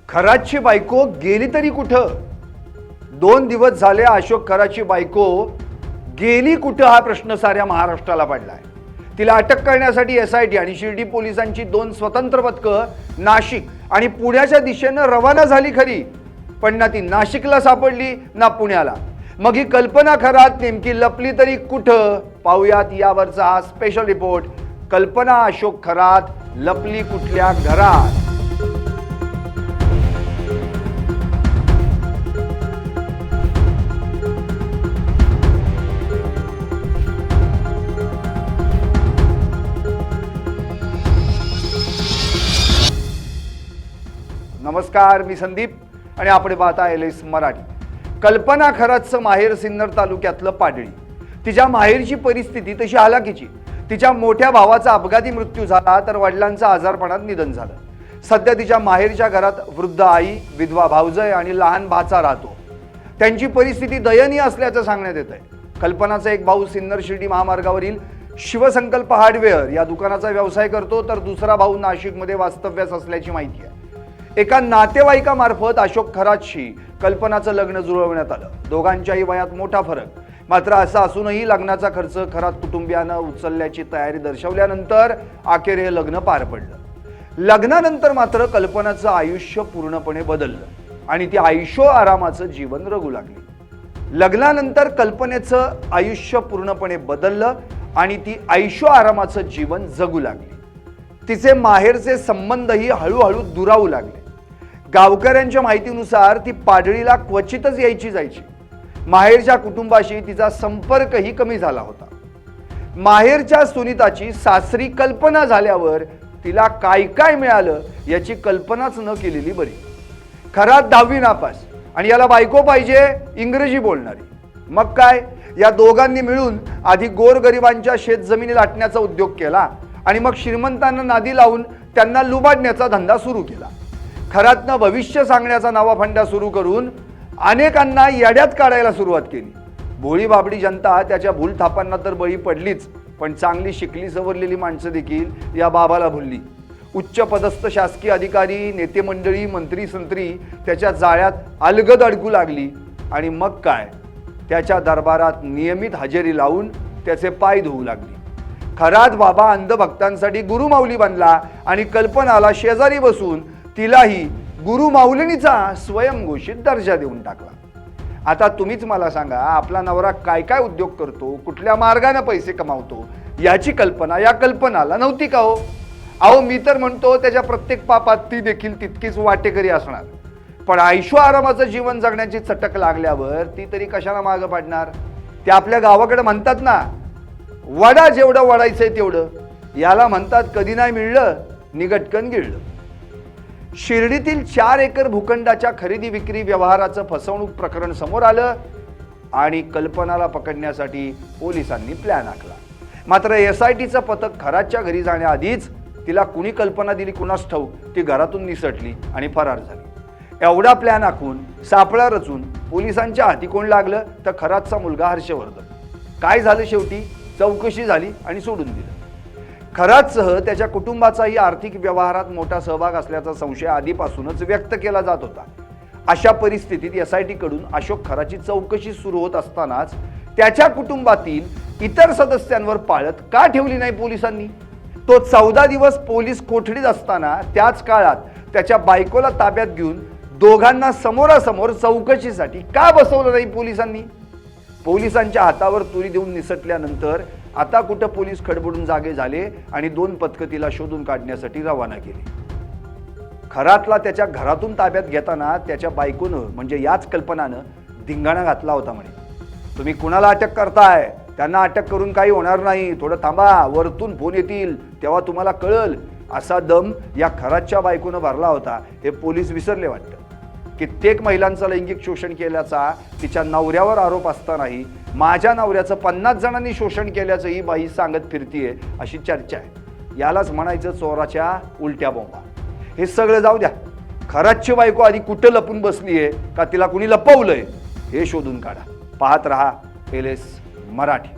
खरातची बायको गेली तरी कुठं? 2 दिवस झाले अशोक खरातची बायको गेली कुठं हा प्रश्न साऱ्या महाराष्ट्राला पडलाय। तिला अटक करण्यासाठी SIT आणि शिर्डी पोलिसांची 2 स्वतंत्र पथकं नाशिक आणि पुण्याच्या दिशेनं रवाना झाली खरी, पण ना ती नाशिकला सापडली ना पुण्याला। मग ही कल्पना खरात नेमकी लपली तरी कुठं? पाहूयात यावरचा हा स्पेशल रिपोर्ट। कल्पना अशोक खरात लपली कुठल्या घरात? नमस्कार, मी संदीप आणि आपण पाहता LS मराठी। कल्पना खरातचं माहेर सिन्नर तालुक्यातलं पाडळी। तिच्या माहेरची परिस्थिती तशी हालाकीची। तिच्या मोठ्या भावाचा अपघाती मृत्यू झाला तर वडिलांचं आजारपणात निधन झालं। सध्या तिच्या माहेरच्या घरात वृद्ध आई, विधवा भाऊजय आणि लहान भाचा राहतो। त्यांची परिस्थिती दयनीय असल्याचं सांगण्यात येतंय। कल्पनाचा एक भाऊ सिन्नर शिर्डी महामार्गावरील शिवसंकल्प हार्डवेअर या दुकानाचा व्यवसाय करतो, तर दुसरा भाऊ नाशिकमध्ये वास्तव्यास असल्याची माहिती आहे। एका नातेवाईकामार्फत अशोक खरातशी कल्पनाचं लग्न जुळवण्यात आलं। दोघांच्याही वयात मोठा फरक, मात्र असं असूनही लग्नाचा खर्च खरात कुटुंबियानं उचलल्याची तयारी दर्शवल्यानंतर अखेर हे लग्न पार पडलं। लग्नानंतर मात्र कल्पनाचं आयुष्य पूर्णपणे बदललं आणि ती आयुष्य आरामाचं जीवन जगू लागली। लग्नानंतर कल्पनेचं आयुष्य पूर्णपणे बदललं आणि ती आयुष्य आरामाचं जीवन जगू लागली। तिचे माहेरचे संबंधही हळूहळू दुरावू लागले। गावकऱ्यांच्या माहितीनुसार ती पाडळीला क्वचितच जायची। माहेरच्या कुटुंबाशी तिचा संपर्कही कमी झाला होता। माहेरच्या सुनीताची सासरी कल्पना झाल्यावर तिला काय काय मिळालं याची कल्पनाच न केलेली बरी। खरात 10वी नापास आणि याला बायको पाहिजे इंग्रजी बोलणारी। मग काय, या दोघांनी मिळून आधी गोरगरिबांच्या शेतजमिनी लाटण्याचा उद्योग केला आणि मग श्रीमंतांना नादी लावून त्यांना लुबाडण्याचा धंदा सुरू केला। खरातनं भविष्य सांगण्याचा नावाफंडा सुरू करून अनेकांना येड्यात काढायला सुरुवात केली। भोळी बाबडी जनता त्याच्या भूलथापांना तर बळी पडलीच, पण चांगली शिकली सवरलेली माणसं देखील या बाबाला भुलली। उच्च पदस्थ शासकीय अधिकारी, नेते मंडळी, मंत्री संत्री त्याच्या जाळ्यात अलगद अडकू लागली आणि मग काय, त्याच्या दरबारात नियमित हजेरी लावून त्याचे पाय धुवू लागली। खरात बाबा अंधभक्तांसाठी गुरुमाऊली बनला आणि कल्पनाला शेजारी बसून तिलाही गुरुमाऊलीचा स्वयंघोषित दर्जा देऊन टाकला। आता तुम्हीच मला सांगा, आपला नवरा काय काय उद्योग करतो, कुठल्या मार्गाने पैसे कमावतो याची कल्पना या कल्पनाला नव्हती का हो? अहो, मी तर म्हणतो त्याच्या प्रत्येक पापात ती देखील तितकीच वाटेकरी असणार, पण आयुष्य आरामाचं जीवन जगण्याची चटक लागल्यावर ती तरी कशाला मागं पाडणार? ते आपल्या गावाकडे म्हणतात ना, वडा जेवढं वडायचंय तेवढं। याला म्हणतात कधी नाही मिळलं निगटकन गिळलं। शिर्डीतील 4 एकर भूखंडाच्या खरेदी विक्री व्यवहाराचं फसवणूक प्रकरण समोर आलं आणि कल्पनाला पकडण्यासाठी पोलिसांनी प्लॅन आखला। मात्र SITचं पथक खरातच्या घरी जाण्याआधीच तिला कुणी कल्पना दिली कुणास ठाऊक, ती घरातून निसटली आणि फरार झाली। एवढा प्लॅन आखून सापळा रचून पोलिसांच्या हाती कोण लागलं तर खरातचा मुलगा हर्षवर्धन। काय झालं शेवटी? चौकशी झाली आणि सोडून दिलं। खरातसह त्याच्या कुटुंबाचाही आर्थिक व्यवहारात मोठा सहभाग असल्याचा संशय आधीपासूनच व्यक्त केला जात होता। अशा परिस्थितीत SIT कडून अशोक खरातची चौकशी सुरू होत असतानाच त्याच्या कुटुंबातील इतर सदस्यांवर पाळत का ठेवली नाही पोलिसांनी? तो 14 दिवस पोलीस कोठडीत असताना त्याच काळात त्याच्या बायकोला ताब्यात घेऊन दोघांना समोरासमोर चौकशीसाठी का बसवलं नाही पोलिसांनी? पोलिसांच्या हातावर तुरी देऊन निसटल्यानंतर आता कुठं पोलीस खडबडून जागे झाले आणि 2 पथकं तिला शोधून काढण्यासाठी रवाना केली। खरातला त्याच्या घरातून ताब्यात घेताना त्याच्या बायकोनं म्हणजे याच कल्पनानं धिंगाणा घातला होता म्हणे, तुम्ही कुणाला अटक करताय? त्यांना अटक करून काही होणार नाही, थोडं थांबा, वरतून फोन येतील तेव्हा तुम्हाला कळल, असा दम या खरातच्या बायकोनं भरला होता। हे पोलीस विसरले वाटतं। कित्येक महिलांचं लैंगिक शोषण केल्याचा तिच्या नवऱ्यावर आरोप असतानाही माझ्या नवऱ्याचं 50 जणांनी शोषण केल्याचंही बाई सांगत फिरतीये अशी चर्चा आहे। यालाच म्हणायचं चोराच्या उलट्या बोंबा। हे सगळं जाऊ द्या, खरातची बायको आधी कुठं लपून बसलीये का तिला कुणी लपवलंय हे शोधून काढा। पाहत रहा LS मराठी।